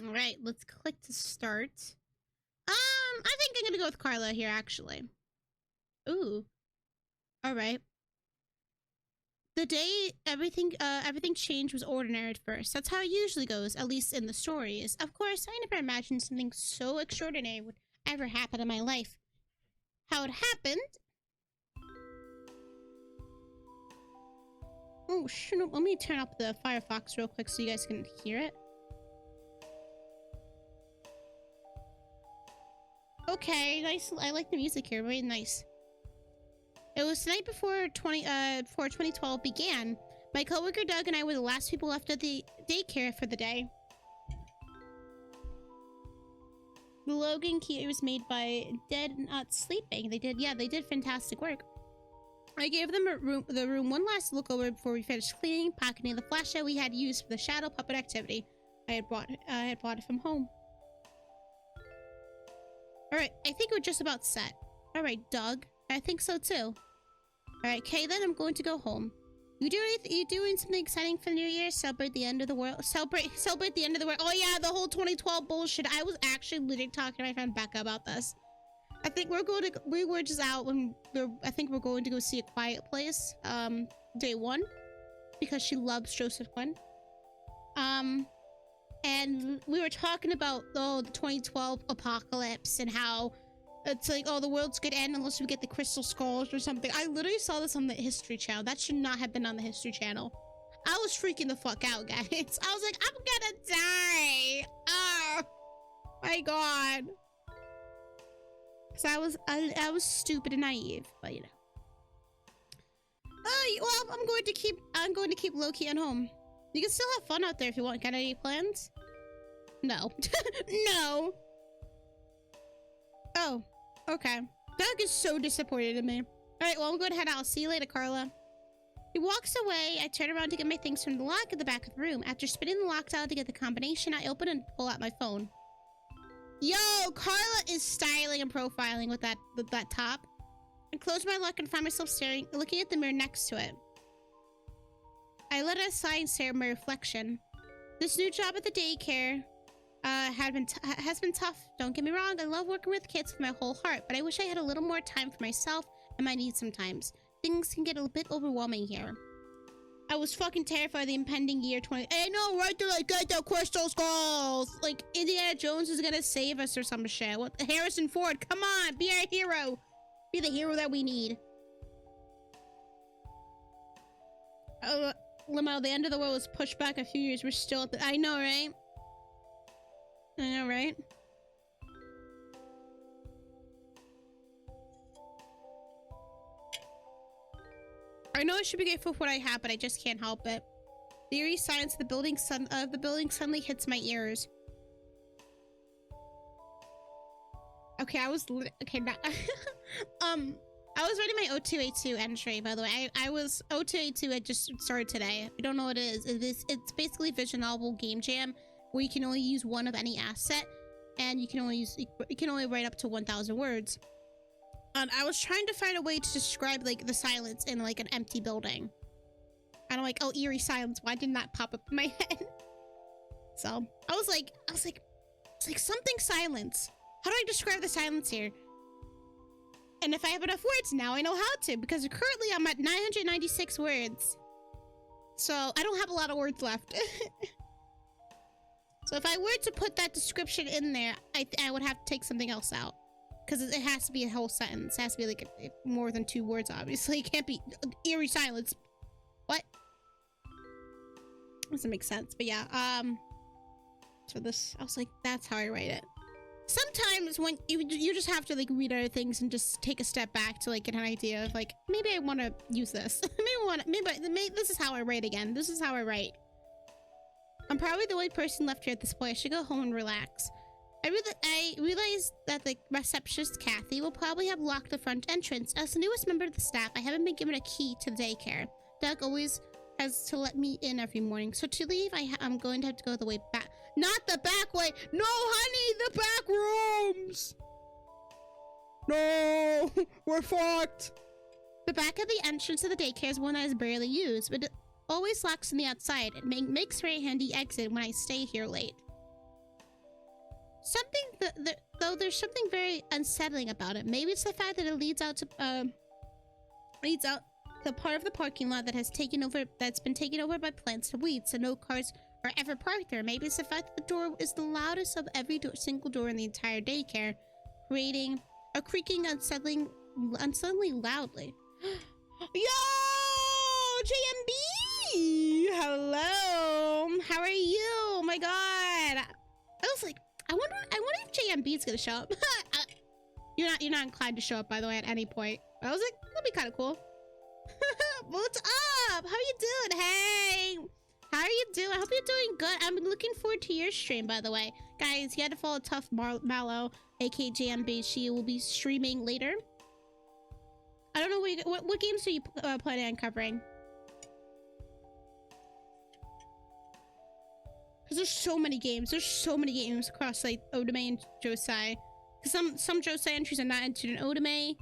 All right, let's click to start. I think I'm gonna go with Carla here, actually. Ooh. All right. The day everything changed was ordinary at first. That's how it usually goes, at least in the stories. Of course, I never imagined something so extraordinary would ever happen in my life. How it happened... Oh, shit, let me turn up the Firefox real quick so you guys can hear it. Okay, nice. I like the music here. Very nice. It was the night before 2012 began. My coworker Doug and I were the last people left at the daycare for the day. The Logan key was made by Dead Not Sleeping. They did fantastic work. I gave them the room one last look over before we finished cleaning, pocketing the flashlight we had used for the shadow puppet activity. I had brought it from home. Alright, I think we're just about set. Alright, Doug. I think so too. Alright, Kay, then I'm going to go home. You doing something exciting for New Year? Celebrate the end of the world? Celebrate the end of the world. Oh yeah, the whole 2012 bullshit. I was actually literally talking to my friend Becca about this. I think we were just out when I think we're going to go see A Quiet Place, day one, because she loves Joseph Quinn. And we were talking about, the 2012 apocalypse and how it's like, oh, the world's gonna end unless we get the crystal skulls or something. I literally saw this on the History Channel. That should not have been on the History Channel. I was freaking the fuck out, guys. I was like, I'm gonna die. Oh my god. Cause I was stupid and naive, but you know. Well, I'm going to keep low-key at home. You can still have fun out there if you want. Got any plans? No. No. Oh, okay. Doug is so disappointed in me. All right, well, I'm going to head out. See you later, Carla. He walks away. I turn around to get my things from the lock at the back of the room. After spinning the lock out to get the combination, I open and pull out my phone. Yo, Carla is styling and profiling with that top. I close my lock and find myself looking at the mirror next to it. I let it aside and stare at my reflection. This new job at the daycare has been tough. Don't get me wrong, I love working with kids with my whole heart, but I wish I had a little more time for myself and my needs sometimes. Things can get a bit overwhelming here. I was fucking terrified of the impending year 20. I know, right? They're like, get the crystal skulls! Like, Indiana Jones is gonna save us or some shit. What? Harrison Ford, come on, be our hero. Be the hero that we need. Limo, the end of the world was pushed back a few years. We're still at the... I know, right? I know, right? I know I should be grateful for what I have, but I just can't help it. The eerie silence of the building suddenly hits my ears. Okay, I was writing my O2A2 entry, by the way. O2A2 had just started today. If you don't know what it is, it's basically Vision Novel Game Jam, where you can only use one of any asset, and you can only write up to 1,000 words. I was trying to find a way to describe like the silence in like an empty building. And I'm like, oh, eerie silence. Why didn't that pop up in my head? So I was like, it's like something silence. How do I describe the silence here? And if I have enough words now, I know how to, because currently I'm at 996 words. So I don't have a lot of words left. So if I were to put that description in there, I would have to take something else out. Because it has to be a whole sentence. It has to be like more than 2 words, obviously. It can't be eerie silence. What? Doesn't make sense. But yeah, so this, I was like, that's how I write it. Sometimes when you just have to like read other things and just take a step back to like get an idea of like, maybe I want to use this. maybe this is how I write again. This is how I write. I'm probably the only person left here at this point. I should go home and relax. I realized that the receptionist, Kathy, will probably have locked the front entrance. As the newest member of the staff, I haven't been given a key to the daycare. Doug always has to let me in every morning. So to leave, I'm going to have to go the way back. Not the back way! No, honey! The back rooms! No! We're fucked! The back of the entrance of the daycare is one that is barely used, but it always locks on the outside. It makes for a handy exit when I stay here late. Though there's something very unsettling about it. Maybe it's the fact that it leads out to the part of the parking lot that's been taken over by plants and weeds, so no cars are ever parked there. Maybe it's the fact that the door is the loudest of every single door in the entire daycare, creating a creaking unsettling loudly. Yo, JMB! Hello, how are you? Oh my god, I was like, I wonder if JMB is gonna show up. You're not inclined to show up, by the way, at any point. But I was like, that'd be kind of cool. What's up? How are you doing? Hey, how are you doing? I hope you're doing good. I'm looking forward to your stream, by the way. Guys, you had to follow Tough Mallow, aka JMB. She will be streaming later. I don't know what games are you planning on covering? Because there's so many games. There's so many games across like otome and josei. Because some josei entries are not entered in otome,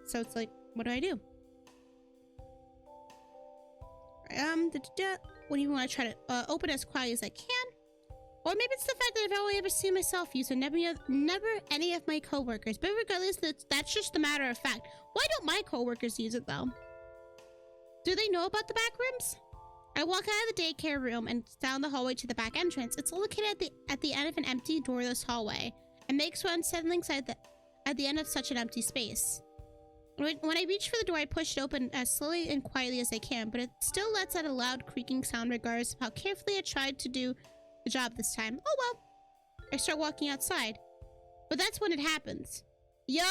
so it's like, what do I do? What do you want to try to open as quietly as I can? Or maybe it's the fact that I've only ever seen myself use it, never any of my coworkers. But regardless, that's just a matter of fact. Why don't my coworkers use it though? Do they know about the back rooms? I walk out of the daycare room and down the hallway to the back entrance. It's located at the end of an empty, doorless hallway. It makes for unsettling sight at the end of such an empty space. When I reach for the door, I push it open as slowly and quietly as I can, but it still lets out a loud creaking sound regardless of how carefully I tried to do the job this time. Oh well. I start walking outside. But that's when it happens. Yo!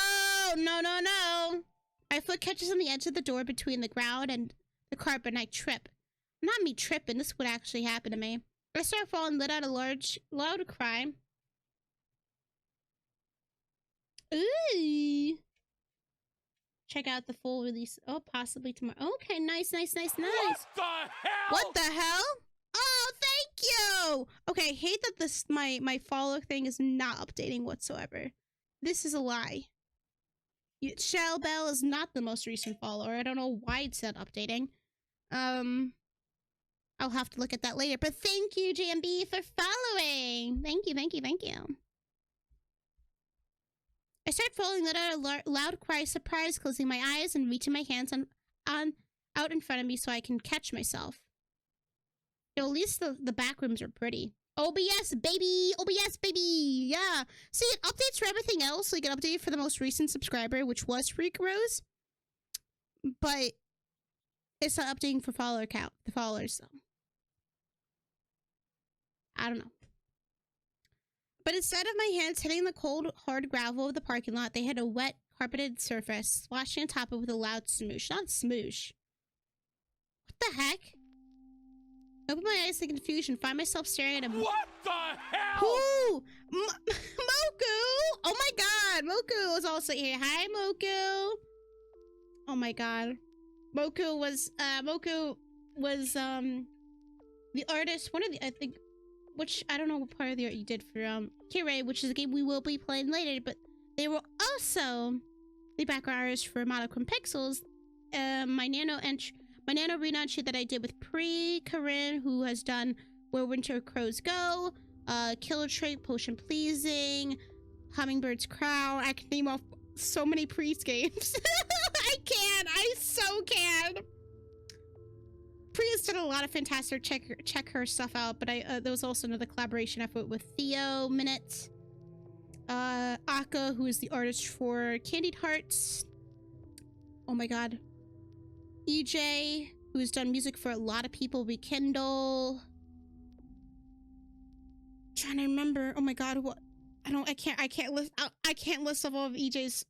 No, no, no! My foot catches on the edge of the door between the ground and the carpet and I trip. Not me tripping, this would actually happen to me. I start falling, let out a loud cry. Ooh! Check out the full release. Oh, possibly tomorrow. Okay, nice, nice, nice, nice. What the hell? What the hell? Oh, thank you. Okay, I hate that my follow thing is not updating whatsoever. This is a lie. Shell Bell is not the most recent follower. I don't know why it's not updating. I'll have to look at that later. But thank you, JMB, for following. Thank you, thank you, thank you. I start falling, let out a loud cry, surprise, closing my eyes and reaching my hands out in front of me so I can catch myself. At least the back rooms are pretty. OBS, baby! OBS, baby! Yeah! See, it updates for everything else. Like, it updated for the most recent subscriber, which was Freak Rose. But it's not updating for follower count. The followers, so. I don't know. But instead of my hands hitting the cold, hard gravel of the parking lot, they hit a wet, carpeted surface, splashing on top of it with a loud smoosh. Not smoosh. What the heck? I open my eyes in confusion, find myself staring at him. What the hell? Ooh! Moku! Oh my god! Moku was also here. Hi, Moku! Oh my god. Moku was the artist, one of the, I think, which I don't know what part of the art you did for Kirei, which is a game we will be playing later, but they were also the background artist for Monochrome Pixels, my nano arena entry that I did with Corinne, who has done Where Winter Crows Go, Killer Trait, Potion Pleasing, Hummingbird's Crown. I can name off so many Priest games. I so can. Prius did a lot of fantastic. Check her stuff out, but there was also another collaboration effort with Theo Minute, Aka, who is the artist for Candied Hearts. Oh my god. EJ, who has done music for a lot of people. Rekindle. Trying to remember. Oh my god, what? I can't list all of EJ's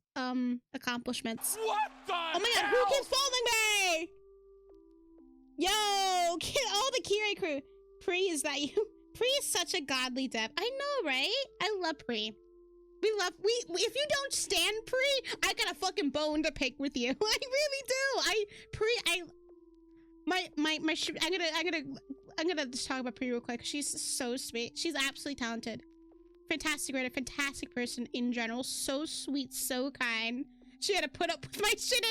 accomplishments. What the Oh my god, hell? who keeps following me? Yo, all the Kirei crew. Pri, is that you? Pri is such a godly dev. I know, right? I love Pri. If you don't stand Pri, I got a fucking bone to pick with you. I really do. I'm gonna just talk about Pri real quick. She's so sweet. She's absolutely talented. Fantastic writer, fantastic person in general. So sweet, so kind. She had to put up with my shit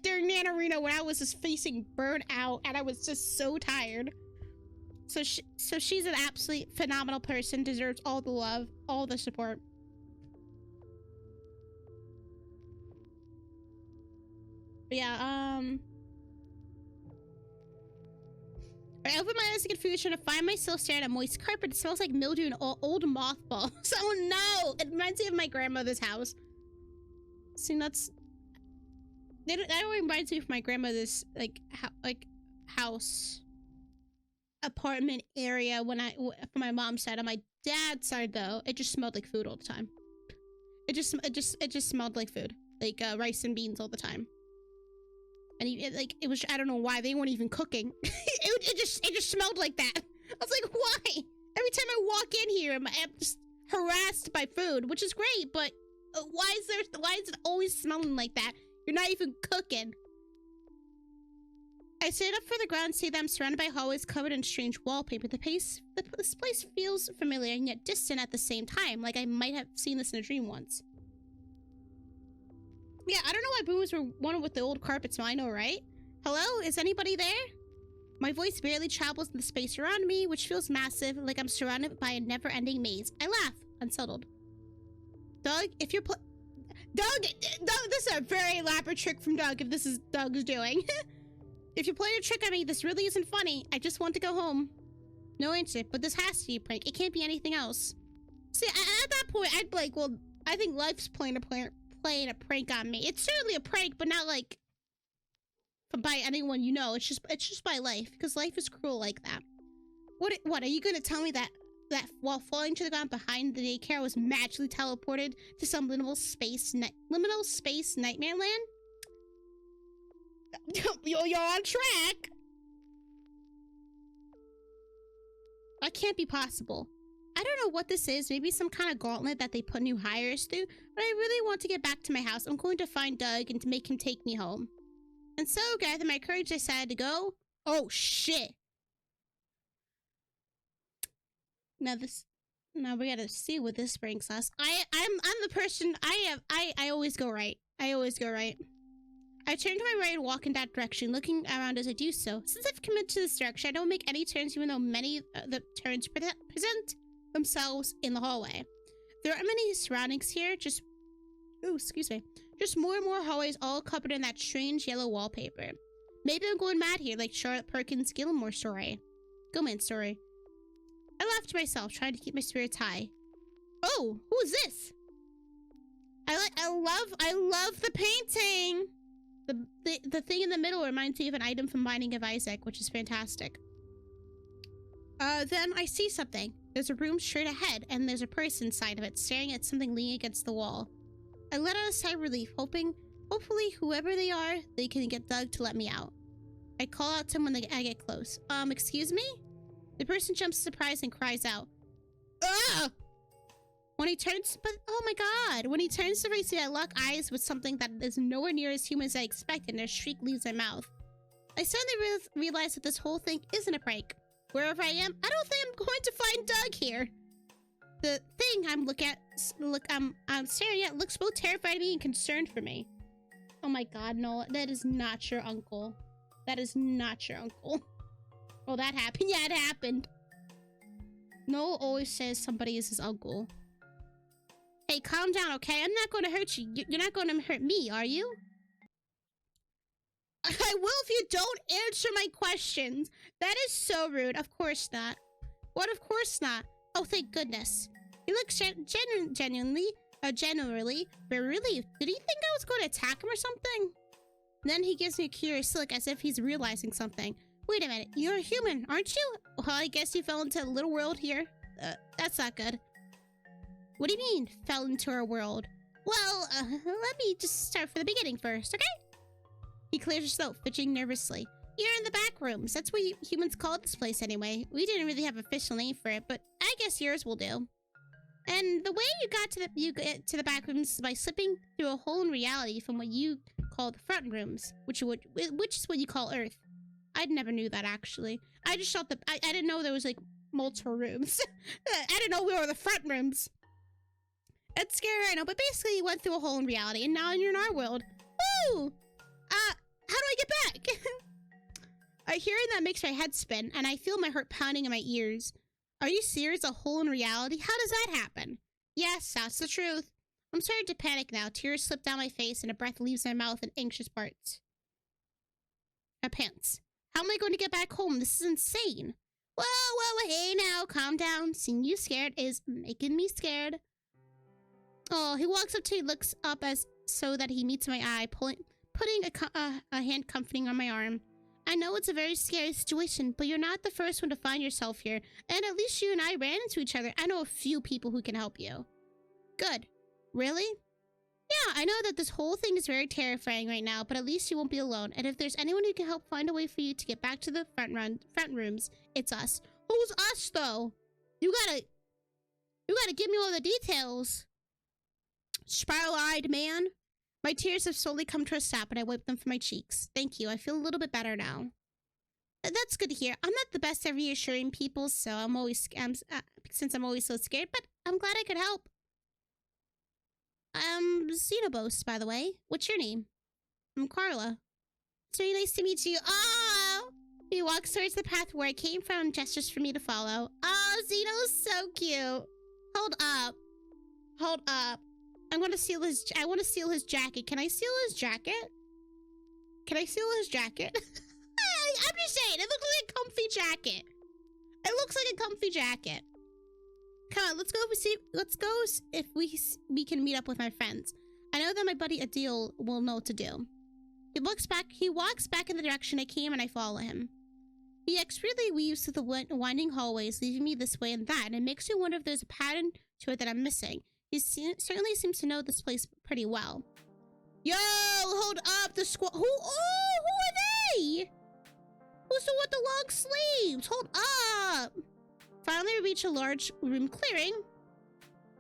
during Nan Arena when I was just facing burnout and I was just so tired. So she's an absolutely phenomenal person, deserves all the love, all the support. But yeah, I open my eyes to confusion to find myself staring at a moist carpet. It smells like mildew and old mothballs. Oh no! It reminds me of my grandmother's house. See, that reminds me of my grandmother's house, apartment area when from my mom's side. On my dad's side though, it just smelled like food all the time. It just smelled like food, like rice and beans all the time. And it was, I don't know why they weren't even cooking. it just smelled like that. I was like, why? Every time I walk in here, I'm just harassed by food, which is great, but why is it always smelling like that? You're not even cooking. I stand up for the ground and see that I'm surrounded by hallways covered in strange wallpaper. This place feels familiar and yet distant at the same time, like I might have seen this in a dream once. Yeah, I don't know why boomers were one with the old carpet smell, I know, right? Hello? Is anybody there? My voice barely travels in the space around me, which feels massive, like I'm surrounded by a never-ending maze. I laugh, unsettled. Doug, if you're Doug, this is a very elaborate trick from Doug, if this is Doug's doing. If you're playing a trick on me, this really isn't funny. I just want to go home. No answer, but this has to be a prank. It can't be anything else. See, at that point, I'd be like, well, I think life's playing a prank on me. It's certainly a prank, but not like by anyone you know. It's just by life, because life is cruel like that. What are you gonna tell me that while falling to the ground behind the daycare, I was magically teleported to some liminal space nightmare land? You're on track. That can't be possible. I don't know what this is. Maybe some kind of gauntlet that they put new hires through. But I really want to get back to my house. I'm going to find Doug and to make him take me home. And so, gathering my courage, I decided to go. Oh shit! Now we gotta see what this brings us. I'm the person. I always go right. I always go right. I turn to my right and walk in that direction, looking around as I do so. Since I've committed to this direction, I don't make any turns, even though many of the turns present themselves in the hallway. There aren't many surroundings here, just more and more hallways all covered in that strange yellow wallpaper. Maybe I'm going mad here, like Charlotte Perkins' Gilmore story. I laughed to myself, trying to keep my spirits high. Oh, who is this? I love the painting. The thing in the middle reminds me of an item from Binding of Isaac, which is fantastic. Then I see something. There's a room straight ahead, and there's a person inside of it, staring at something leaning against the wall. I let out a sigh of relief, hopefully whoever they are, they can get Doug to let me out. I call out to him when I get close. Excuse me? The person jumps surprised and cries out. Ugh! When he turns to face me, I lock eyes with something that is nowhere near as human as I expected, and a shriek leaves my mouth. I suddenly realize that this whole thing isn't a prank. Wherever I am, I don't think I'm going to find Doug here. The thing I'm staring at looks both terrified of me and concerned for me. Oh my god, no, that is not your uncle. That is not your uncle. Oh, that happened. Yeah, it happened. Noel always says somebody is his uncle. Hey, calm down, okay? I'm not going to hurt you. You're not going to hurt me, are you? I will if you don't answer my questions. That is so rude. Of course not. What? Of course not. Oh, thank goodness. He looks generally very relieved. Did he think I was going to attack him or something? Then he gives me a curious look as if he's realizing something. Wait a minute. You're a human, aren't you? Well, I guess you fell into a little world here. That's not good. What do you mean, fell into our world? Well, let me just start from the beginning first, okay? He clears his throat, fidgeting nervously. You're in the Backrooms. That's what humans call this place anyway. We didn't really have an official name for it, but I guess yours will do. And the way you get to the Backrooms is by slipping through a hole in reality from what you call the front rooms, which is what you call Earth. I never knew that, actually. I just thought that I didn't know there was like multiple rooms. I didn't know we were the front rooms. It's scary, I know, but basically you went through a hole in reality, and now you're in our world. Woo! How do I get back? Hearing that makes my head spin, and I feel my heart pounding in my ears. Are you serious? A hole in reality? How does that happen? Yes, that's the truth. I'm starting to panic now. Tears slip down my face, and a breath leaves my mouth in anxious parts. My pants. How am I going to get back home? This is insane. Whoa, hey now, calm down. Seeing you scared is making me scared. Oh, he walks up to me, looks up as so that he meets my eye, putting a hand comforting on my arm. I know it's a very scary situation, but you're not the first one to find yourself here, and at least you and I ran into each other. I know a few people who can help you. Good. Really? Yeah, I know that this whole thing is very terrifying right now, but at least you won't be alone. And if there's anyone who can help find a way for you to get back to the front rooms, it's us. Who's us, though? You gotta give me all the details. Spiral-eyed man. My tears have slowly come to a stop, and I wipe them from my cheeks. Thank you. I feel a little bit better now. That's good to hear. I'm not the best at reassuring people, so since I'm always so scared, but I'm glad I could help. Xenobos, by the way. What's your name? I'm Carla. It's very nice to meet you. Oh! He walks towards the path where I came from and gestures for me to follow. Oh, Xeno's so cute. Hold up. Hold up. I want to steal his jacket. Can I steal his jacket? Can I steal his jacket? I'm just saying, it looks like a comfy jacket. It looks like a comfy jacket. Come on, let's go if we can meet up with my friends. I know that my buddy Adil will know what to do. He walks back in the direction I came, and I follow him. He expertly weaves through the winding hallways, leaving me this way and that, and it makes me wonder if there's a pattern to it that I'm missing. He certainly seems to know this place pretty well. Yo, hold up, the squad. Who are they? Who's the one with the long sleeves? Hold up. Finally, we reach a large room clearing.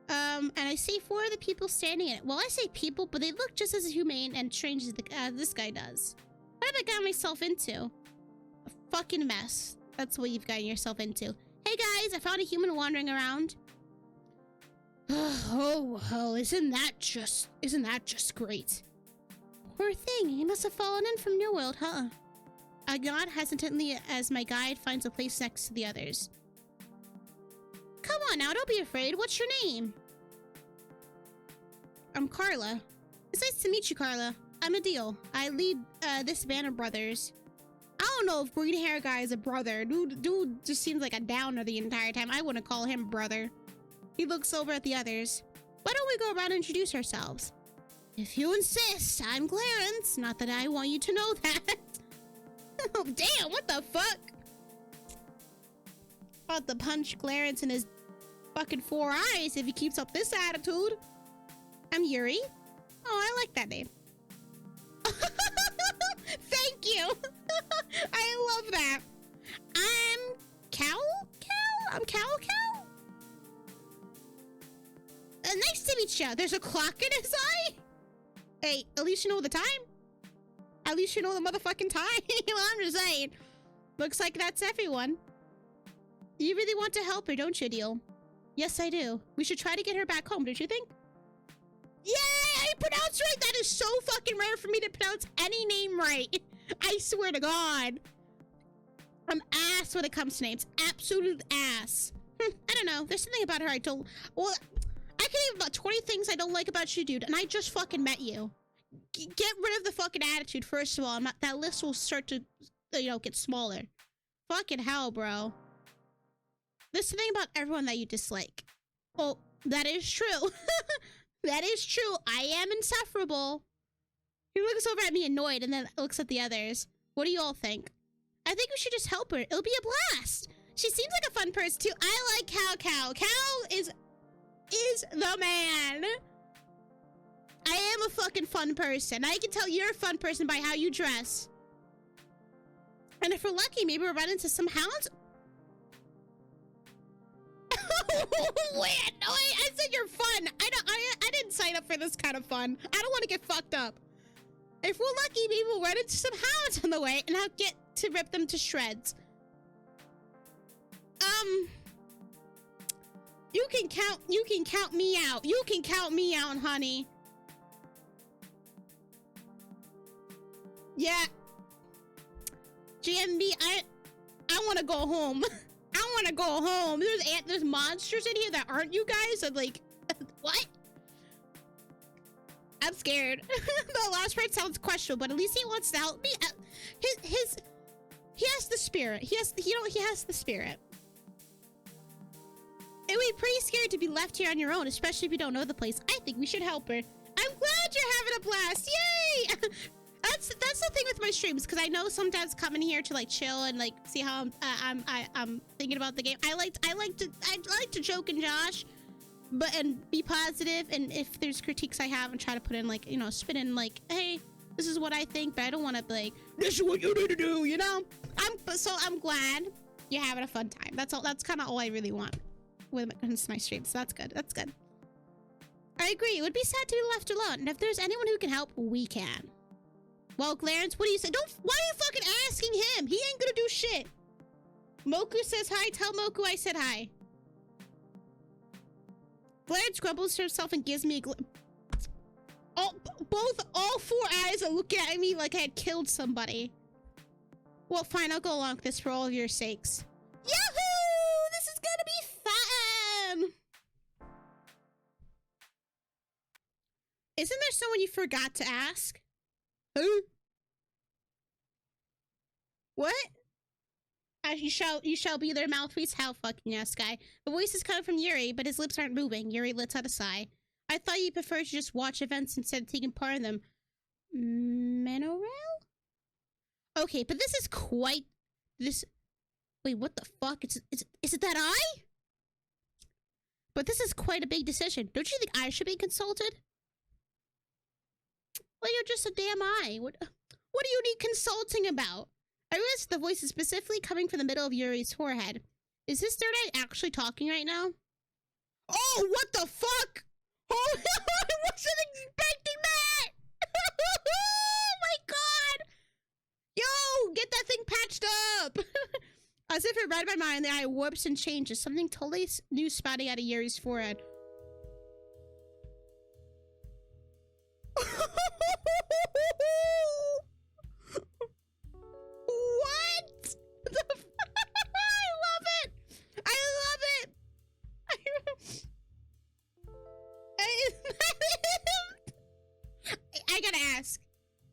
And I see 4 of the people standing in it. Well, I say people, but they look just as humane and strange as this guy does. What have I got myself into? A fucking mess. That's what you've gotten yourself into. Hey guys, I found a human wandering around. Oh, isn't that just great? Poor thing, he must have fallen in from New World, huh? I nod hesitantly as my guide finds a place next to the others. Come on now, don't be afraid. What's your name? I'm Carla. It's nice to meet you, Carla. I'm Adil. I lead this band of brothers. I don't know if green hair guy is a brother. Dude just seems like a downer the entire time. I wouldn't call him brother. He looks over at the others. Why don't we go around and introduce ourselves? If you insist, I'm Clarence. Not that I want you to know that. Oh, damn, what the fuck? About to punch Clarence in his fucking 4 eyes if he keeps up this attitude. I'm Yuri. Oh, I like that name. Thank you. I love that. I'm Cal? I'm Cal? Nice to meet you. There's a clock in his eye? Hey, at least you know the time. At least you know the motherfucking time. I'm just saying. Looks like that's everyone. You really want to help her, don't you, Adil? Yes, I do. We should try to get her back home, don't you think? Yeah, I pronounced right. That is so fucking rare for me to pronounce any name right. I swear to God. I'm ass when it comes to names. Absolute ass. I don't know. There's something about her I don't... Well, I can name about 20 things I don't like about you, dude, and I just fucking met you. Get rid of the fucking attitude, first of all. That list will start to, get smaller. Fucking hell, bro. There's something about everyone that you dislike. Well, that is true. That is true. I am insufferable. He looks over at me annoyed and then looks at the others. What do you all think? I think we should just help her. It'll be a blast. She seems like a fun person, too. I like Cal. Cal is the man. I am a fucking fun person. I can tell you're a fun person by how you dress. And if we're lucky, maybe we'll run into some hounds. Wait, no, I said you're fun. I didn't sign up for this kind of fun. I don't want to get fucked up. If we're lucky, maybe we'll run into some hounds on the way, and I'll get to rip them to shreds. You can count me out. You can count me out, honey. GMB, I want to go home. I want to go home. There's monsters in here that aren't you guys. I'm like, what? I'm scared. The last part sounds questionable, but at least he wants to help me. He has the spirit. He has the spirit. It would be pretty scary to be left here on your own, especially if you don't know the place. I think we should help her. I'm glad you're having a blast. Yay! That's the thing with my streams, because I know sometimes coming here to like chill and like see how I'm thinking about the game. I like to joke and josh, and be positive. And if there's critiques I have, and try to put in like, you know, spit in like, hey, this is what I think, but I don't want to be like, this is what you need to do, you know. I'm glad you're having a fun time. That's all. That's kind of all I really want when it comes to my streams. So that's good. That's good. I agree. It would be sad to be left alone, and if there's anyone who can help, we can. Well, Clarence, what do you say? Why are you fucking asking him? He ain't gonna do shit. Moku says hi. Tell Moku I said hi. Clarence grumbles to himself and gives me a all four eyes are looking at me like I had killed somebody. Well, fine, I'll go along with this for all of your sakes. Yahoo! This is gonna be fun! Isn't there someone you forgot to ask? Who? What? You shall be their mouthpiece? How fucking yes, guy. The voice is coming from Yuri, but his lips aren't moving. Yuri lets out a sigh. I thought you preferred to just watch events instead of taking part in them. Menorel? Okay, but this is quite... Wait, what the fuck? Is it that I? But this is quite a big decision. Don't you think I should be consulted? Well, you're just a damn eye. What do you need consulting about? I realize the voice is specifically coming from the middle of Yuri's forehead. Is this third eye actually talking right now? Oh, what the fuck? Oh, I wasn't expecting that! Oh my god! Yo, get that thing patched up! As if it read my mind, the eye warps and changes. Something totally new spouting out of Yuri's forehead. What? I love it! I love it! I gotta ask.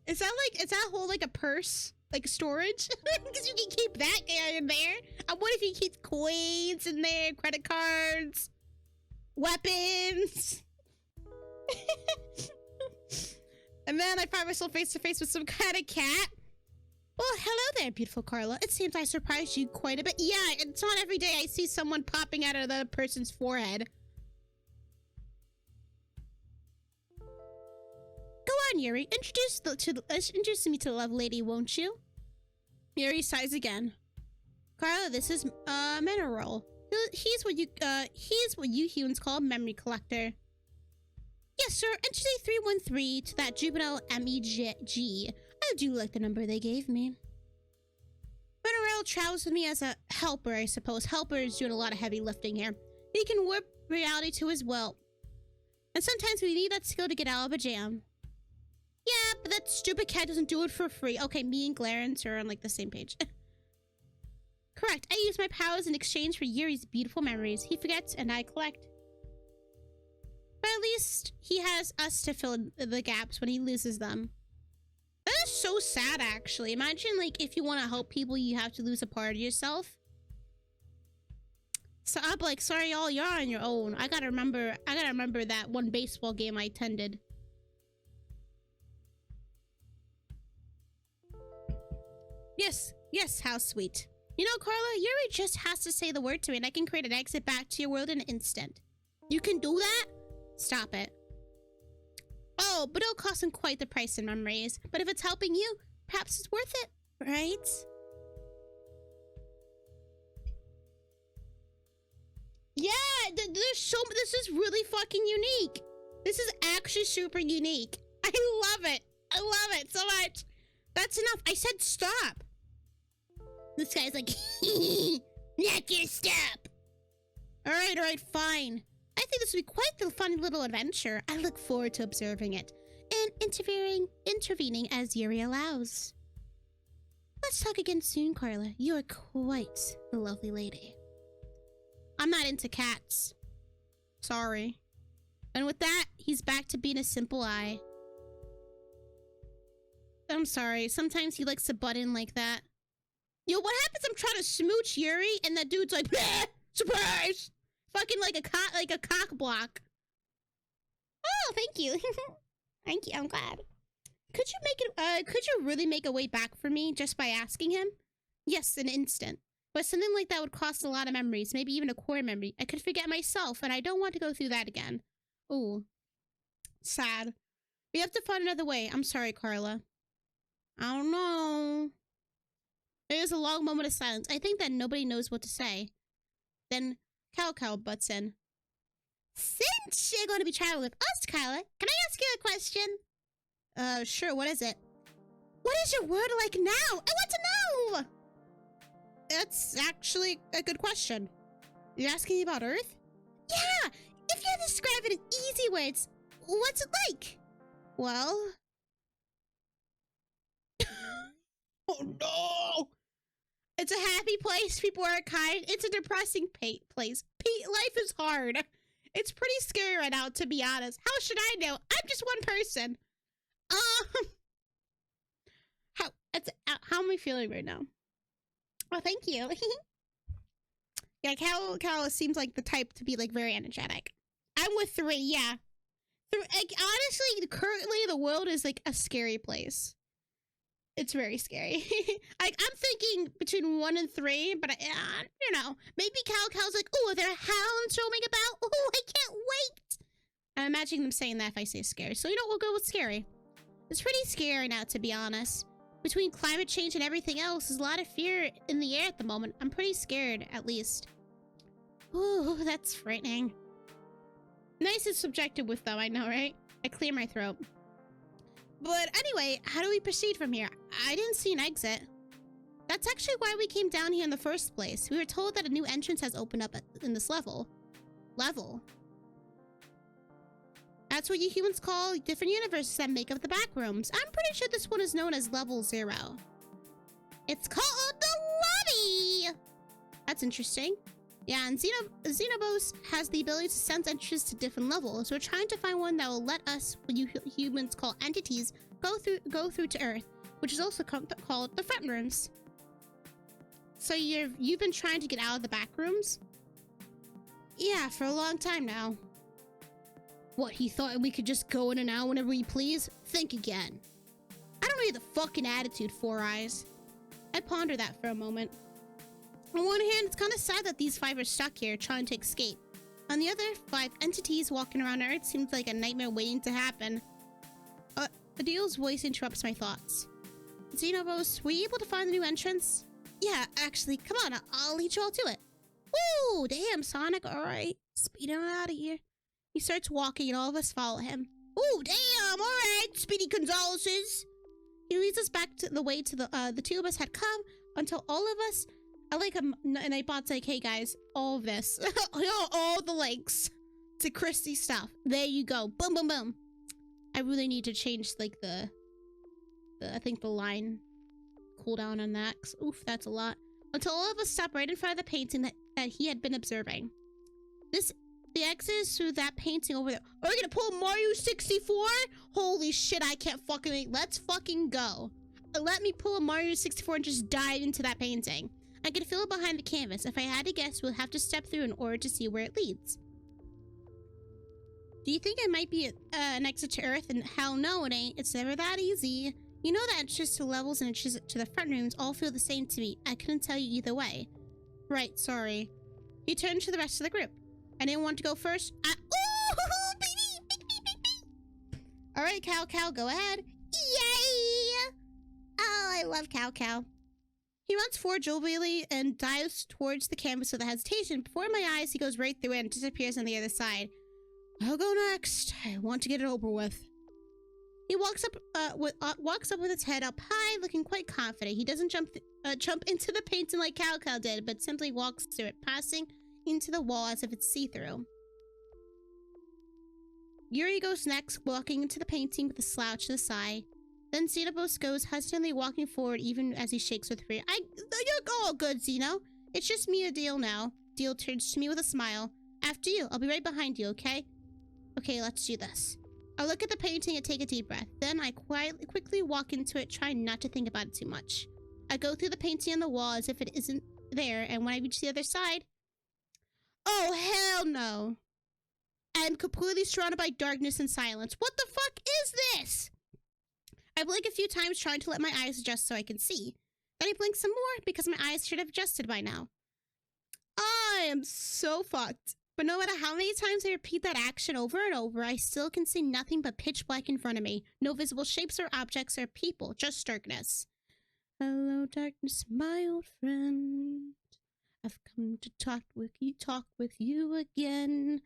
Is that whole like a purse? Like storage? Because you can keep that guy in there. What if you keep coins in there, credit cards, weapons? And then I find myself face to face with some kind of cat. Well, hello there, beautiful Carla. It seems I surprised you quite a bit. Yeah, it's not every day I see someone popping out of the person's forehead. Go on, Yuri. Introduce me to the love lady, won't you? Yuri sighs again. Carla, this is Mineral. He's what you humans call a memory collector. Yes, sir. Enter 313 to that juvenile MEG. I do like the number they gave me. Mineral travels with me as a helper, I suppose. Helper is doing a lot of heavy lifting here. He can warp reality to his will. And sometimes we need that skill to get out of a jam. Yeah, but that stupid cat doesn't do it for free. Okay, me and Clarence are on like the same page. Correct. I use my powers in exchange for Yuri's beautiful memories. He forgets and I collect. But at least he has us to fill in the gaps when he loses them. That is so sad, actually. Imagine like if you want to help people, you have to lose a part of yourself. So I'm like, sorry, y'all, you're on your own. I gotta remember that one baseball game I attended. Yes, how sweet. You know, Carla, Yuri just has to say the word to me and I can create an exit back to your world in an instant. You can do that? Stop it. Oh, but it'll cost him quite the price in memories. But if it's helping you, perhaps it's worth it, right? Yeah, this is really fucking unique. This is actually super unique. I love it. I love it so much. That's enough. I said stop. This guy's like, not your step. All right, fine. I think this will be quite the fun little adventure. I look forward to observing it and intervening as Yuri allows. Let's talk again soon, Carla. You are quite the lovely lady. I'm not into cats. Sorry. And with that, he's back to being a simple eye. I'm sorry. Sometimes he likes to butt in like that. Yo, what happens? I'm trying to smooch Yuri, and that dude's like, bleh, surprise! Fucking like a cock block. Oh, thank you. Thank you. I'm glad. Could you really make a way back for me just by asking him? Yes, an instant. But something like that would cost a lot of memories, maybe even a core memory. I could forget myself, and I don't want to go through that again. Ooh. Sad. We have to find another way. I'm sorry, Carla. I don't know. There was a long moment of silence. I think that nobody knows what to say. Then Cow butts in. Since you're going to be traveling with us, Carla, can I ask you a question? Sure, what is it? What is your world like now? I want to know! That's actually a good question. You're asking me about Earth? Yeah! If you had to describe it in easy words, what's it like? Well... oh no! It's a happy place, people are kind. It's a depressing place. Life is hard. It's pretty scary right now, to be honest. How should I know? I'm just one person. How am I feeling right now? Oh, thank you. Yeah, Cal seems like the type to be like very energetic. I'm with 3, yeah. Like, honestly, currently the world is like a scary place. It's very scary. I'm thinking between 1 and 3, but you know, maybe Cal's like, oh, are there hounds roaming about? Oh, I can't wait. I'm imagining them saying that if I say scary. So, you know, we'll go with scary. It's pretty scary now, to be honest. Between climate change and everything else, there's a lot of fear in the air at the moment. I'm pretty scared, at least. Ooh, that's frightening. Nice and subjective with them, I know, right? I clear my throat. But anyway, how do we proceed from here? I didn't see an exit. That's actually why we came down here in the first place. We were told that a new entrance has opened up in this level. That's what you humans call different universes that make up the Backrooms. I'm pretty sure this one is known as level 0. It's called the lobby! That's interesting. Yeah, and Xenobos has the ability to sense entrances to different levels. We're trying to find one that will let us, what you humans call entities, go through to Earth, which is also called the front rooms. So you've been trying to get out of the Backrooms? Yeah, for a long time now. What, he thought we could just go in and out whenever we please? Think again. I don't need the fucking attitude, Four Eyes. I ponder that for a moment. On one hand, it's kind of sad that these 5 are stuck here trying to escape. On the other, 5 entities walking around Earth seems like a nightmare waiting to happen. Adil's voice interrupts my thoughts. Xenobos, were you able to find the new entrance? Yeah, actually, come on, I'll lead you all to it. Woo! Damn, Sonic, alright. Speed him out of here. He starts walking and all of us follow him. Ooh, damn, alright, Speedy Gonzalez's. He leads us back to the way to the 2 of us had come until all of us... I like him, and I bought like, hey guys, all of this, all the links to Christy stuff. There you go, boom, boom, boom. I really need to change like I think the line cooldown on that. Oof, that's a lot. Until all of us stop right in front of the painting that he had been observing. The exit is through that painting over there. Are we gonna pull Mario 64? Holy shit, I can't fucking wait. Let's fucking go. Let me pull a Mario 64 and just dive into that painting. I can feel it behind the canvas. If I had to guess, we'll have to step through in order to see where it leads. Do you think it might be an exit to Earth? And hell no, it ain't. It's never that easy. You know that entrances to levels and entrances to the front rooms all feel the same to me. I couldn't tell you either way. Right, sorry. He turned to the rest of the group. I didn't want to go first. Ooh, baby! All right, Cow, go ahead. Yay! Oh, I love Cow. He runs forward jovially and dives towards the canvas with a hesitation. Before my eyes, he goes right through it and disappears on the other side. I'll go next. I want to get it over with. He walks up with his head up high, looking quite confident. He doesn't jump into the painting like Cow did, but simply walks through it, passing into the wall as if it's see-through. Yuri goes next, walking into the painting with a slouch to the side. Then Xenobos goes, hesitantly walking forward even as he shakes with fear. You're all good, Xeno. It's just me and Deal now. Deal turns to me with a smile. After you. I'll be right behind you, okay? Okay, let's do this. I look at the painting and take a deep breath. Then I quickly walk into it, trying not to think about it too much. I go through the painting on the wall as if it isn't there, and when I reach the other side... Oh, hell no! I'm completely surrounded by darkness and silence. What the fuck is this? I blink a few times, trying to let my eyes adjust so I can see. Then I blink some more, because my eyes should have adjusted by now. I am so fucked. But no matter how many times I repeat that action over and over, I still can see nothing but pitch black in front of me. No visible shapes or objects or people, just darkness. Hello, darkness, my old friend. I've come to talk with you again.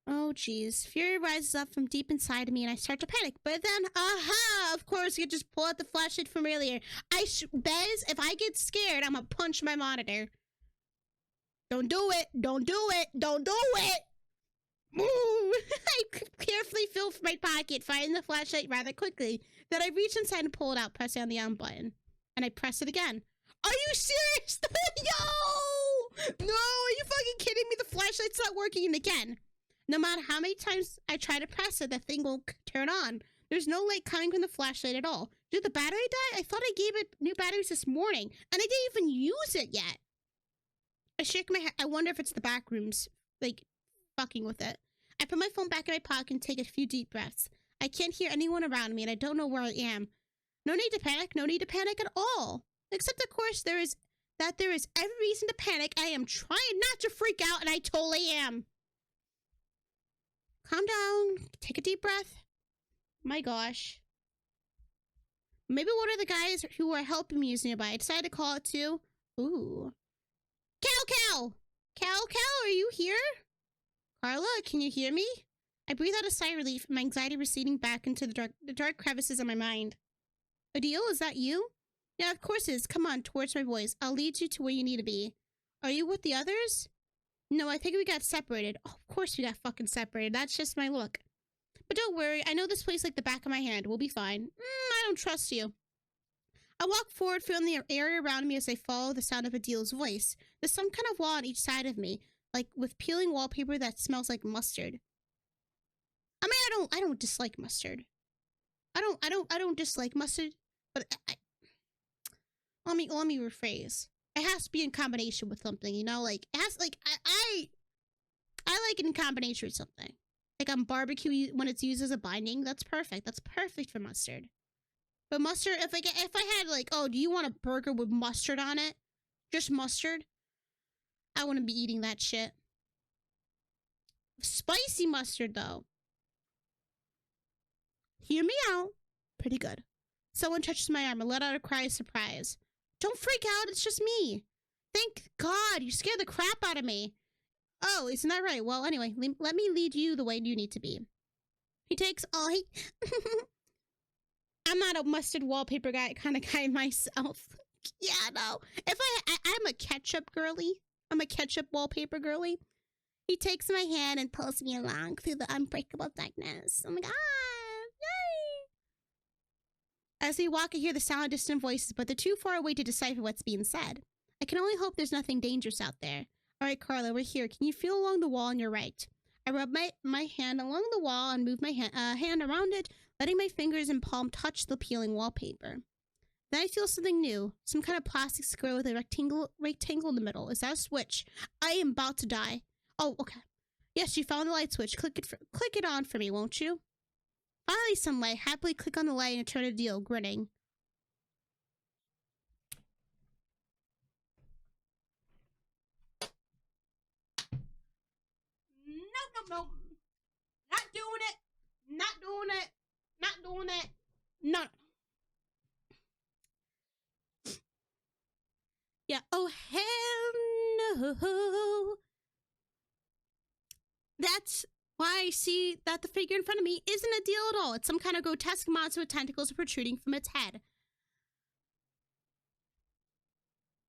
Oh, geez. Fury rises up from deep inside of me and I start to panic. But then, aha! Of course, you just pull out the flashlight from earlier. Bez, if I get scared, I'm gonna punch my monitor. Don't do it! Don't do it! Don't do it! Move! I carefully feel for my pocket, finding the flashlight rather quickly. Then I reach inside and pull it out, pressing on the on button. And I press it again. Are you serious? Yo! No! Are you fucking kidding me? The flashlight's not working again. No matter how many times I try to press it, the thing won't turn on. There's no light coming from the flashlight at all. Did the battery die? I thought I gave it new batteries this morning, and I didn't even use it yet. I shake my head. I wonder if it's the Backrooms, like, fucking with it. I put my phone back in my pocket and take a few deep breaths. I can't hear anyone around me, and I don't know where I am. No need to panic. No need to panic at all. Except, of course, there is every reason to panic. I am trying not to freak out, and I totally am. Calm down. Take a deep breath. My gosh. Maybe one of the guys who are helping me is nearby. I decided to call it too. Ooh. Cal! Are you here? Carla, can you hear me? I breathe out a sigh of relief, my anxiety receding back into the dark crevices of my mind. Adil, is that you? Yeah, of course it is. Come on, towards my voice. I'll lead you to where you need to be. Are you with the others? No, I think we got separated. Oh, of course we got fucking separated. That's just my look. But don't worry, I know this place like the back of my hand. We'll be fine. I don't trust you. I walk forward, feeling the area around me as I follow the sound of Adil's voice. There's some kind of wall on each side of me, like with peeling wallpaper that smells like mustard. I mean, I don't dislike mustard. I don't dislike mustard, but let me rephrase. It has to be in combination with something, you know, like it has, like I like it in combination with something. Like on barbecue when it's used as a binding, that's perfect. That's perfect for mustard. But mustard, if I had like, oh, do you want a burger with mustard on it? Just mustard? I wouldn't be eating that shit. Spicy mustard though. Hear me out. Pretty good. Someone touches my arm and let out a cry of surprise. Don't freak out, it's just me. Thank God, you scared the crap out of me. Oh, isn't that right? Well, anyway, let me lead you the way you need to be. He takes all he... I'm not a mustard wallpaper kind of guy myself. Yeah, no. If I'm a ketchup girly. I'm a ketchup wallpaper girly. He takes my hand and pulls me along through the unbreakable darkness. Oh my God. Yay. As we walk, I hear the sound of distant voices, but they're too far away to decipher what's being said. I can only hope there's nothing dangerous out there. All right, Carla, we're here. Can you feel along the wall on your right? I rub my hand along the wall and move my hand around it, letting my fingers and palm touch the peeling wallpaper. Then I feel something new. Some kind of plastic square with a rectangle in the middle. Is that a switch? I am about to die. Oh, okay. Yes, you found the light switch. Click it on for me, won't you? Finally, some light. Happily click on the light and turn a deal, grinning. No. Not doing it. Not doing it. Not doing it. No. Yeah. Oh, hell no. That's why I see that the figure in front of me isn't a deal at all. It's some kind of grotesque monster with tentacles protruding from its head.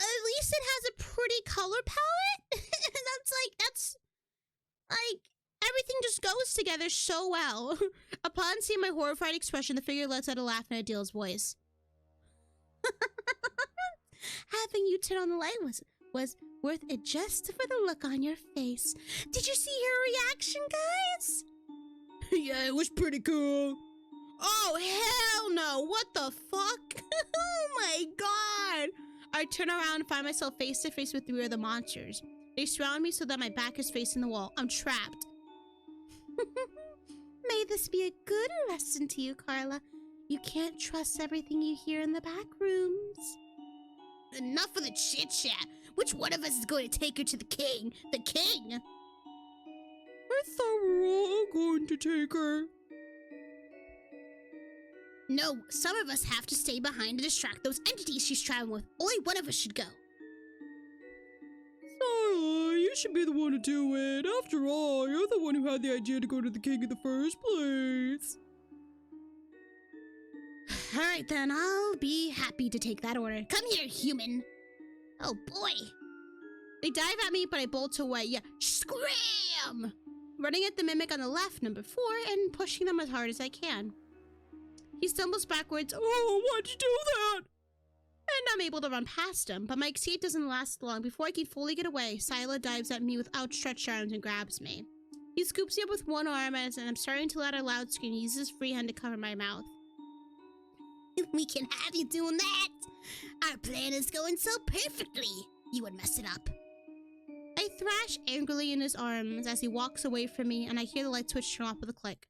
At least it has a pretty color palette. That's like, I everything just goes together so well. Upon seeing my horrified expression, the figure lets out a laugh in Adil's voice. Having you turn on the light was worth it just for the look on your face. Did you see her reaction, guys? Yeah, it was pretty cool. Oh, hell no. What the fuck? Oh my god. I turn around and find myself face to face with 3 of the monsters. They surround me so that my back is facing the wall. I'm trapped. May this be a good lesson to you, Carla. You can't trust everything you hear in the back rooms. Enough of the chit-chat. Which one of us is going to take her to the king? The king! I thought we were all going to take her. No, some of us have to stay behind to distract those entities she's traveling with. Only one of us should go. Carla, you should be the one to do it. After all, you're the one who had the idea to go to the king in the first place. Alright then, I'll be happy to take that order. Come here, human. Oh boy. They dive at me, but I bolt away. Yeah, scram! Running at the mimic on the left, number 4, and pushing them as hard as I can. He stumbles backwards. Oh, why'd you do that? And I'm able to run past him, but my escape doesn't last long. Before I can fully get away, Sila dives at me with outstretched arms and grabs me. He scoops me up with one arm, and I'm starting to let out a loud scream. He uses his free hand to cover my mouth. We can have you doing that. Our plan is going so perfectly. You would mess it up. I thrash angrily in his arms as he walks away from me, and I hear the light switch turn off with a click.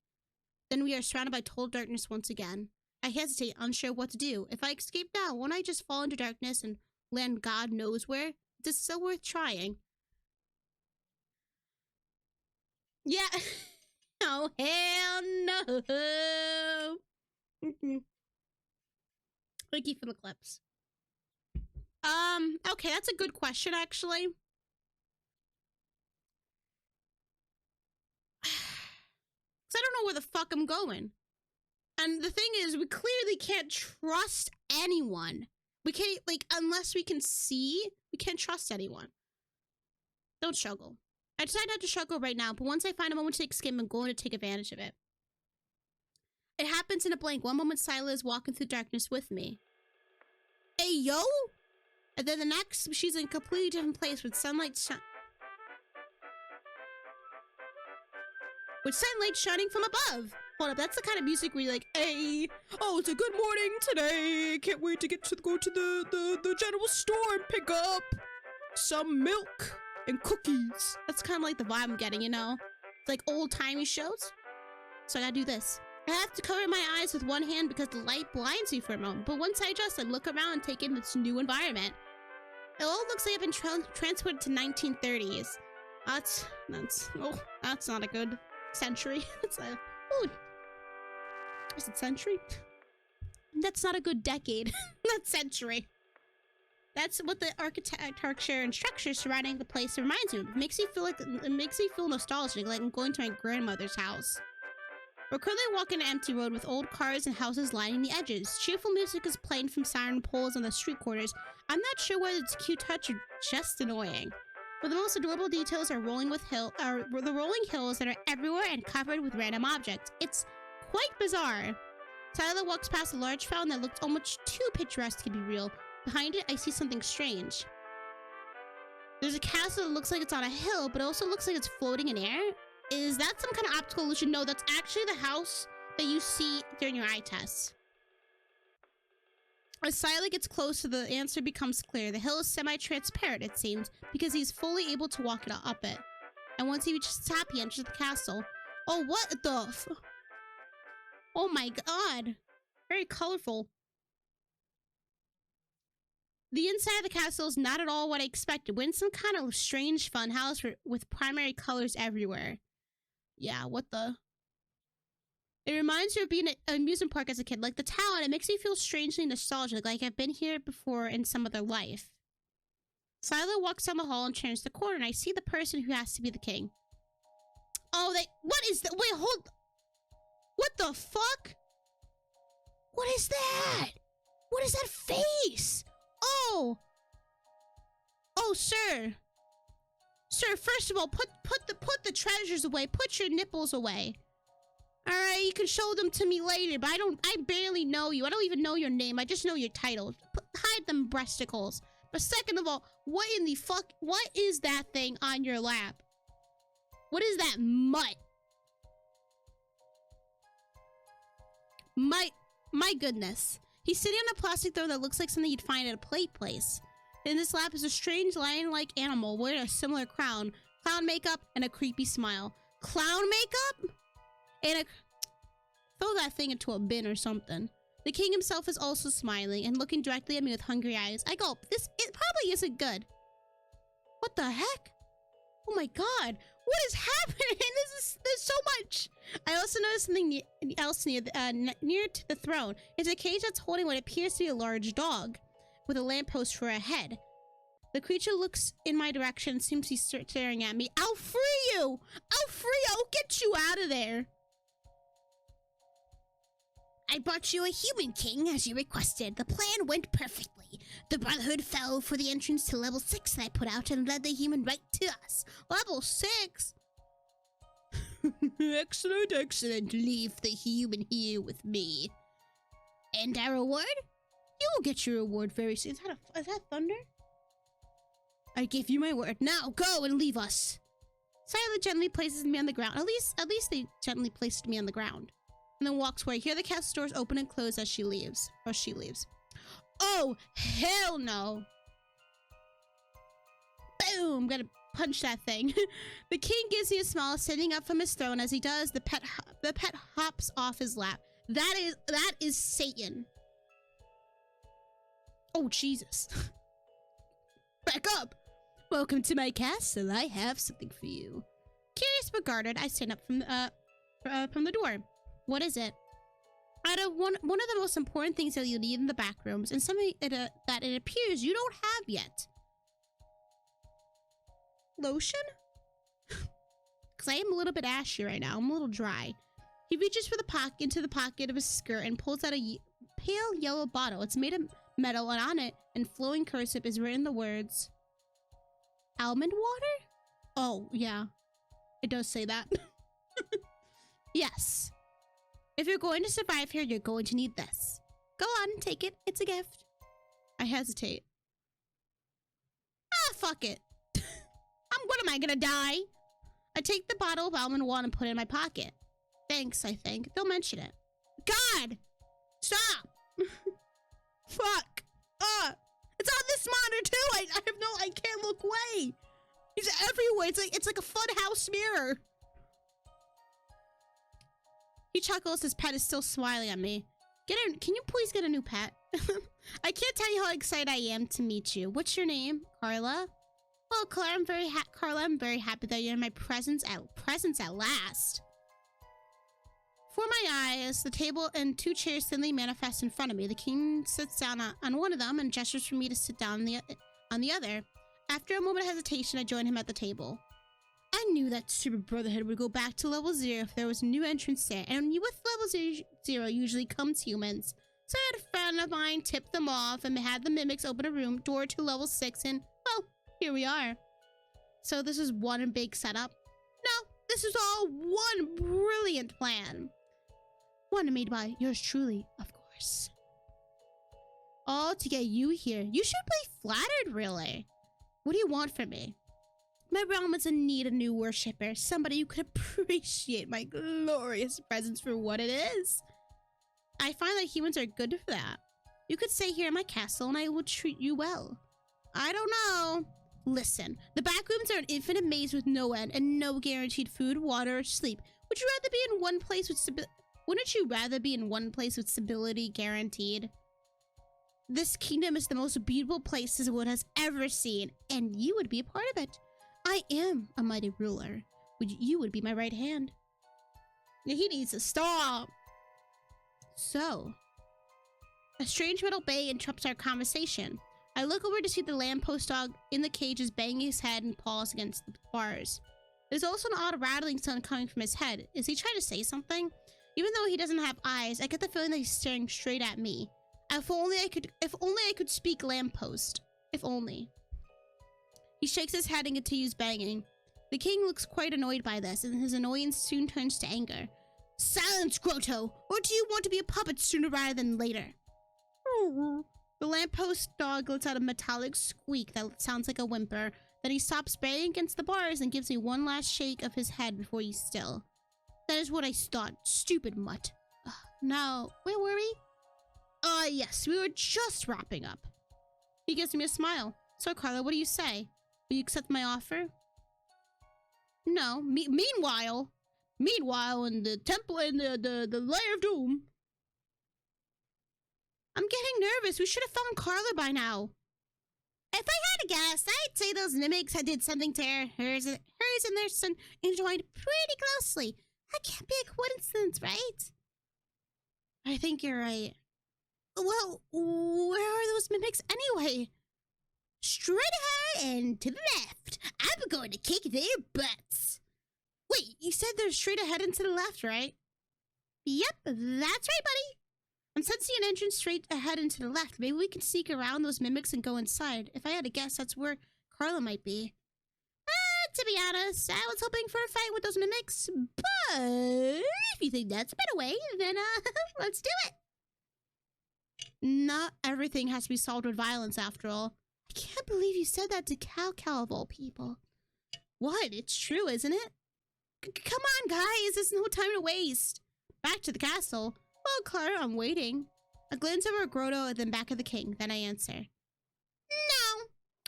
Then we are surrounded by total darkness once again. I hesitate, unsure what to do. If I escape now, won't I just fall into darkness and land God knows where? Is it still worth trying? Yeah. Oh, hell no. Thank you for the clips. Okay, that's a good question, actually. Because I don't know where the fuck I'm going. And the thing is, we clearly can't trust anyone. We can't, like, unless we can see, we can't trust anyone. Don't struggle. I decide not to struggle right now, but once I find a moment to escape, I'm going to take advantage of it. It happens in a blink. One moment, Sila is walking through darkness with me. Hey, yo! And then the next, she's in a completely different place with sunlight shining from above. Hold up, that's the kind of music where you're like, hey, oh, it's a good morning today. Can't wait to go to the general store and pick up some milk and cookies. That's kind of like the vibe I'm getting, you know? It's like old-timey shows. So I gotta do this. I have to cover my eyes with one hand because the light blinds me for a moment. But once I adjust, I look around and take in this new environment. It all looks like I've been transported to 1930s. That's not a good century. It's a, oh, is it century? That's not a good decade. Not century. That's what the architecture and structure surrounding the place reminds me of. It makes me feel nostalgic, like I'm going to my grandmother's house. We're currently walking an empty road with old cars and houses lining the edges. Cheerful music is playing from siren poles on the street corners. I'm not sure whether it's a cute touch or just annoying. But the most adorable details are the rolling hills that are everywhere and covered with random objects. It's quite bizarre. Tyler walks past a large fountain that looks almost too picturesque to be real. Behind it, I see something strange. There's a castle that looks like it's on a hill, but it also looks like it's floating in air. Is that some kind of optical illusion? No, that's actually the house that you see during your eye tests. As Sila gets close, the answer becomes clear. The hill is semi-transparent, it seems, because he's fully able to walk up it. And once he reaches the top, he enters the castle. Oh, what the oh my god. Very colorful. The inside of the castle is not at all what I expected. We're in some kind of strange fun house with primary colors everywhere. Yeah, what the? It reminds me of being at an amusement park as a kid. Like the town, it makes me feel strangely nostalgic, like I've been here before in some other life. Sila walks down the hall and turns the corner, and I see the person who has to be the king. Oh, what is that? Wait, hold. What the fuck? What is that? What is that face? Oh. Oh, sir. Sir, first of all, put the treasures away. Put your nipples away. Alright, you can show them to me later, but I barely know you. I don't even know your name. I just know your title. Hide them breasticles. But second of all, what in the fuck? What is that thing on your lap? What is that mutt? My goodness. He's sitting on a plastic throne that looks like something you'd find at a plate place. In this lap is a strange lion-like animal wearing a similar crown, clown makeup, and a creepy smile. Clown makeup? And throw that thing into a bin or something. The king himself is also smiling and looking directly at me with hungry eyes. I gulp. It probably isn't good. What the heck? Oh my god. What is happening? There's so much. I also noticed something else near to the throne. It's a cage that's holding what appears to be a large dog with a lamppost for a head. The creature looks in my direction and seems to be staring at me. I'll free you! I'll free you! I'll get you out of there! I brought you a human king as you requested. The plan went perfectly. The Brotherhood fell for the entrance to level 6 that I put out and led the human right to us. Level 6? Excellent, excellent. Leave the human here with me. And our reward? You will get your reward very soon. Is that thunder? I give you my word. Now go and leave us. Silent gently places me on the ground. At least they gently placed me on the ground. And then walks away. Hear the castle doors open and close as she leaves. Or she leaves. Oh, hell no. Boom. Gonna punch that thing. The king gives me a smile, sitting up from his throne. As he does, the pet hops off his lap. That is Satan. Oh, Jesus. Back up. Welcome to my castle. I have something for you. Curious but guarded, I stand up from the door. What is it? Out of one of the most important things that you need in the back rooms, and something that it appears you don't have yet. Lotion? Because I am a little bit ashy right now. I'm a little dry. He reaches for into the pocket of his skirt and pulls out a pale yellow bottle. It's made of metal, and on it, in flowing cursive, is written the words, almond water? Oh, yeah. It does say that. Yes. If you're going to survive here, you're going to need this. Go on, take it. It's a gift. I hesitate. Ah, fuck it. What am I gonna die? I take the bottle of almond water and put it in my pocket. Thanks, I think. They'll mention it. God! Stop! Fuck! It's on this monitor too! I can't look away! He's everywhere! It's like a fun house mirror! He chuckles, his pet is still smiling at me. Can you please get a new pet? I can't tell you how excited I am to meet you. What's your name? Carla? Well, Carla, I'm very happy that you're in my presence at last. For my eyes, the table and two chairs suddenly manifest in front of me. The king sits down on one of them and gestures for me to sit down on the other. After a moment of hesitation, I join him at the table. I knew that Super Brotherhood would go back to level 0 if there was a new entrance there, and with level 0 usually comes humans. So I had a friend of mine tip them off and had the mimics open a door to level 6, and, well, here we are. So this is one big setup? No, this is all one brilliant plan. One made by yours truly, of course. All to get you here. You should be flattered, really. What do you want from me? My realm is in need of a new worshipper, somebody who could appreciate my glorious presence for what it is. I find that humans are good for that. You could stay here in my castle and I will treat you well. I don't know. Listen, the backrooms are an infinite maze with no end and no guaranteed food, water, or sleep. Would you rather be in one place with Wouldn't you rather be in one place with stability guaranteed? This kingdom is the most beautiful place this world has ever seen, and you would be a part of it. I am a mighty ruler. You would be my right hand. He needs to stop. So, a strange metal bay interrupts our conversation. I look over to see the lamppost dog in the cages banging his head and paws against the bars. There's also an odd rattling sound coming from his head. Is he trying to say something? Even though he doesn't have eyes, I get the feeling that he's staring straight at me. If only I could speak lamppost. If only. He shakes his head and continues banging. The king looks quite annoyed by this, and his annoyance soon turns to anger. Silence, Grotto! Or do you want to be a puppet sooner rather than later? The lamppost dog lets out a metallic squeak that sounds like a whimper. Then he stops banging against the bars and gives me one last shake of his head before he's still. That is what I thought. Stupid mutt. Now, where were we? Yes, we were just wrapping up. He gives me a smile. So, Carla, what do you say? Will you accept my offer? No. Meanwhile, in the temple, in the lair of doom. I'm getting nervous. We should have found Carla by now. If I had to guess, I'd say those mimics had did something to her. Hers and their son enjoyed pretty closely. That can't be a coincidence, right? I think you're right. Well, where are those mimics anyway? Straight ahead and to the left. I'm going to kick their butts. Wait, you said they're straight ahead and to the left, right? Yep, that's right, buddy. I'm sensing an entrance straight ahead and to the left. Maybe we can sneak around those mimics and go inside. If I had to guess, that's where Carla might be. To be honest, I was hoping for a fight with those mimics, but if you think that's a better way, then let's do it. Not everything has to be solved with violence, after all. I can't believe you said that to Cal of all people. What? It's true, isn't it? Come on, guys. There's no time to waste. Back to the castle. Oh, Clara, I'm waiting. I glance over at Grotto and then back at the king. Then I answer. No,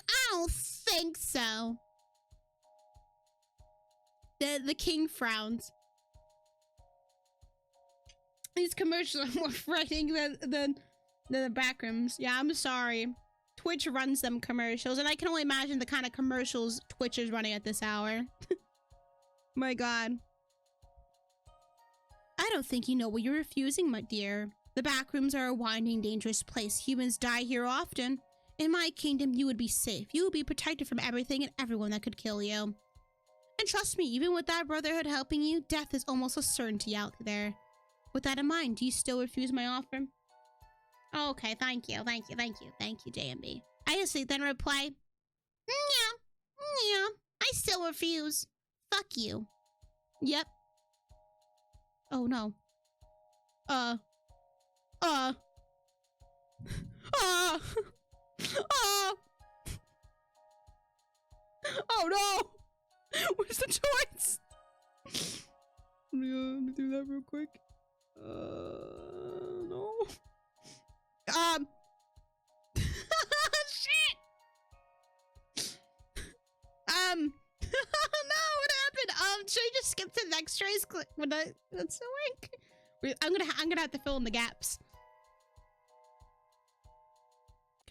I don't think so. The king frowns. These commercials are more frightening than the Backrooms. Yeah, I'm sorry. Twitch runs them commercials, and I can only imagine the kind of commercials Twitch is running at this hour. My god. I don't think you know what you're refusing, my dear. The Backrooms are a winding, dangerous place. Humans die here often. In my kingdom, you would be safe. You would be protected from everything and everyone that could kill you. And trust me, even with that brotherhood helping you, death is almost a certainty out there. With that in mind, do you still refuse my offer? Oh, okay, thank you, JMB. I just then reply, yeah, I still refuse. Fuck you. Yep. Oh no. Oh no! Where's the choice? Let me do that real quick. No. Shit! No, what happened? Should I just skip to the next choice? That's so weak. I'm gonna have to fill in the gaps.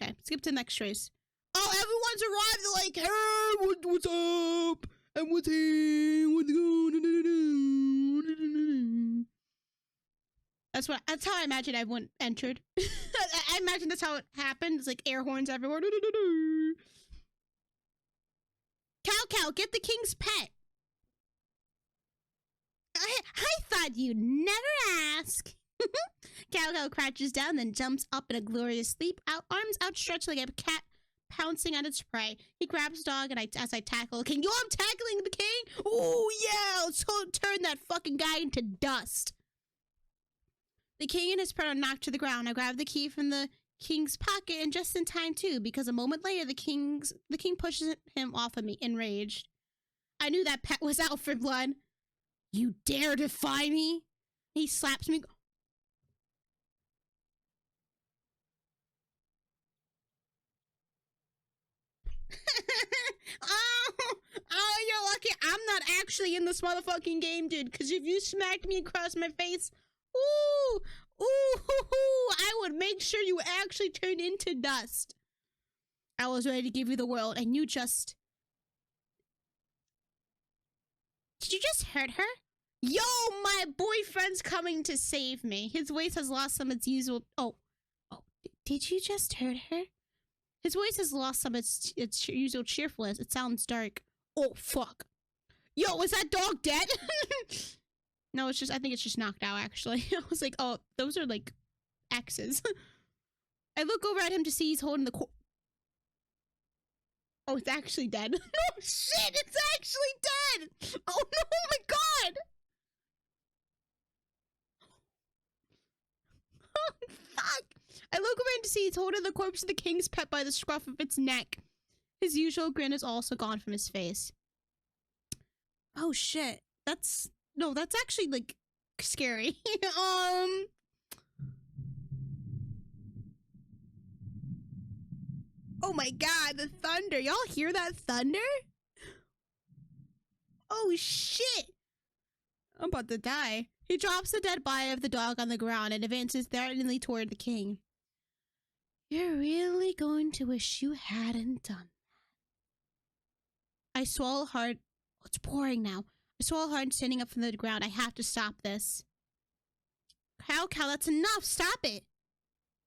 Okay, skip to the next choice. Oh, everyone's arrived. They're like, hey, what's up? And what's here? What's going on? That's how I imagine everyone entered. I imagine that's how it happened. It's like air horns everywhere. Cow, get the king's pet. I thought you'd never ask. Cow crouches down, then jumps up in a glorious leap, arms outstretched like a cat pouncing on its prey. He grabs dog, and as I tackle the king. Yo, I'm tackling the king? Oh, yeah, let's turn that fucking guy into dust. The king and his pet are knocked to the ground. I grab the key from the king's pocket, and just in time, too, because a moment later, the king pushes him off of me, enraged. I knew that pet was out for blood. You dare defy me? He slaps me. Oh, you're lucky I'm not actually in this motherfucking game, dude. Because if you smacked me across my face, I would make sure you actually turned into dust. I was ready to give you the world, and you just... Did you just hurt her? Yo, my boyfriend's coming to save me. His voice has lost some of its usual... Oh, did you just hurt her? His voice has lost some of its usual cheerfulness. It sounds dark. Oh, fuck. Yo, is that dog dead? No, I think it's just knocked out, actually. I was like, oh, those are, like, X's. I look over at him to see he's holding the Oh, it's actually dead. Oh shit, it's actually dead. Oh no, oh my god. Oh fuck. I look around to see it's holding the corpse of the king's pet by the scruff of its neck. His usual grin is also gone from his face. Oh shit. That's actually like scary. Oh my god, the thunder. Y'all hear that thunder? Oh shit. I'm about to die. He drops the dead body of the dog on the ground and advances threateningly toward the king. You're really going to wish you hadn't done that. I swallow hard. Oh, it's pouring now. I swallow hard, standing up from the ground. I have to stop this. Cal, that's enough. Stop it.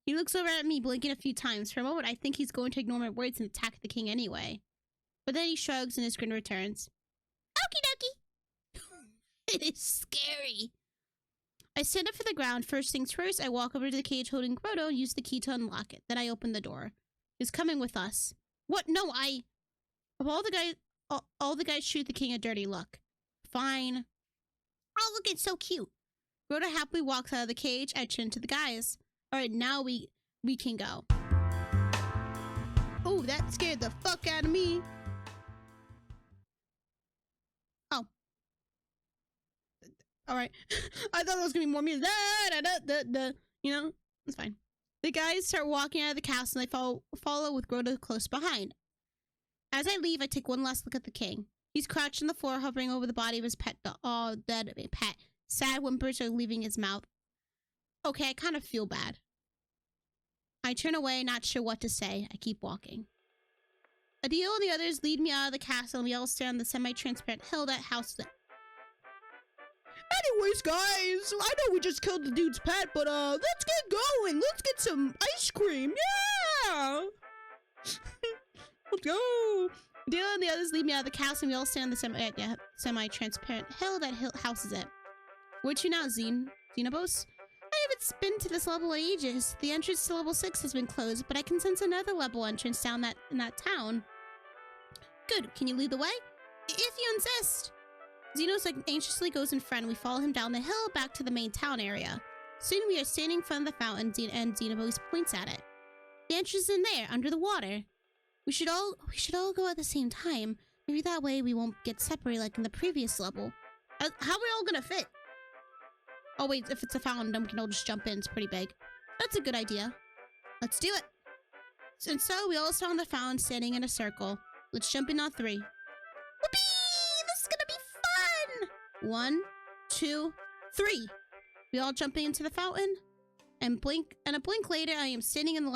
He looks over at me, blinking a few times. For a moment, I think he's going to ignore my words and attack the king anyway. But then he shrugs and his grin returns. Okie dokie. It is scary. I stand up for the ground. First things first, I walk over to the cage holding Grotto and use the key to unlock it. Then I open the door. He's coming with us. What? No, all the guys shoot the king a dirty look. Fine. Oh, look, it's so cute. Grotto happily walks out of the cage. I turn to the guys. All right, now we can go. Oh, that scared the fuck out of me. Oh. All right. I thought there was gonna be more music. You know, it's fine. The guys start walking out of the castle and I follow with Grotto close behind. As I leave, I take one last look at the king. He's crouched on the floor, hovering over the body of his pet dog. Oh, dead pet. Sad whimpers are leaving his mouth. Okay, I kind of feel bad. I turn away, not sure what to say. I keep walking. Adil and the others lead me out of the castle and we all stand on the semi-transparent hill that houses it. Anyways, guys, I know we just killed the dude's pet, but let's get going. Let's get some ice cream. Yeah! Let's go. Adil and the others lead me out of the castle and we all stand on the semi-transparent hill that houses it. Where'd you now, Xenobos? I haven't been to this level in ages. The entrance to level 6 has been closed, but I can sense another level entrance down in that town. Good. Can you lead the way? If you insist. Xenos anxiously goes in front and we follow him down the hill back to the main town area. Soon we are standing in front of the fountain and Xenobos points at it. The entrance is in there, under the water. We should all go at the same time. Maybe that way we won't get separated like in the previous level. How are we all gonna fit? Oh wait, if it's a fountain, then we can all just jump in. It's pretty big. That's a good idea. Let's do it. And so we all stand on the fountain, standing in a circle. Let's jump in on 3. Whoopee! This is gonna be fun! 1, 2, 3. We all jump into the fountain, and a blink later, I am standing in the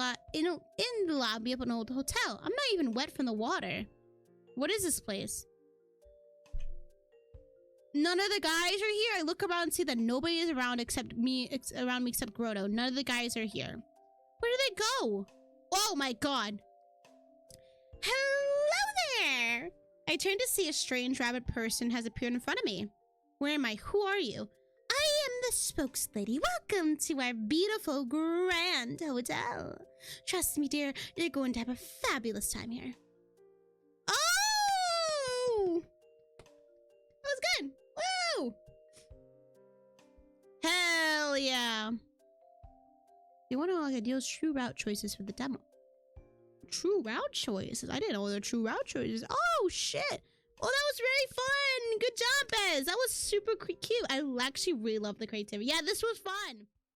lobby of an old hotel. I'm not even wet from the water. What is this place? None of the guys are here. I look around and see that nobody is around except me, except Grotto. None of the guys are here. Where did they go? Oh my god. Hello there. I turn to see a strange rabbit person has appeared in front of me. Where am I? Who are you? I am the spokeslady. Welcome to our beautiful grand hotel. Trust me, dear, you're going to have a fabulous time here. Oh! That was good. Woo! Hell yeah. You want to know like Adil's true route choices for the demo. True route choices? I didn't know there were true route choices. Oh, shit. Well, that was really fun. Good job, Bez. That was super cute. I actually really love the creativity. Yeah, this was fun.